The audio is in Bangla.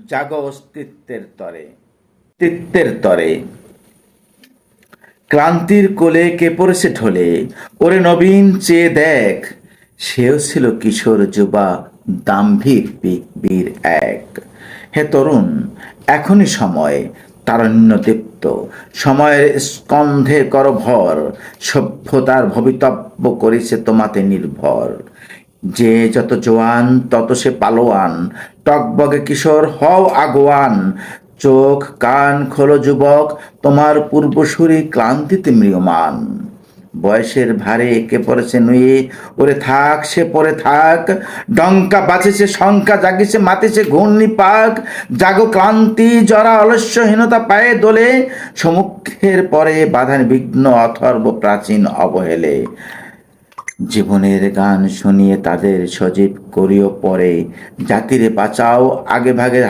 জাগো অস্তিত্বের তরে। ক্লান্তির কোলে কে পড়েছে ঢলে, ওরে নবীন চেয়ে দেখ, সেও ছিল কিশোর যুবা, দাম্ভিক বীর এক। হে তরুণ, এখনই সময়, তারণ্যদীপ্ত সময়ের স্কন্ধে কর ভর, সভ্যতার ভবিতব্য করেছে তোমাতে নির্ভর। যে যত জোয়ান তত সে পালোয়ান, টকবগে কিশোর হও আগোয়ান। চোখ কান খোলো যুবক, তোমার পূর্বসূরি ক্লান্তিতে ম্রিয়মান। বয়সের ভারে একে পড়েছে নুয়ে, ওরে থাক সে পরে থাক। ডঙ্কা বাজেছে শঙ্কা জাগিছে মাতিছে ঘূর্ণি পাক। জাগো ক্লান্তি জরা অলস্যহীনতা পায়ে দোলে, সমুখের পরে বাধার বিঘ্ন অথর্ব প্রাচীন অবহেলে। জীবনের গান শুনিয়ে তাদের সজীব করিও পরে, জাতিরে বাঁচাও আগে ভাগে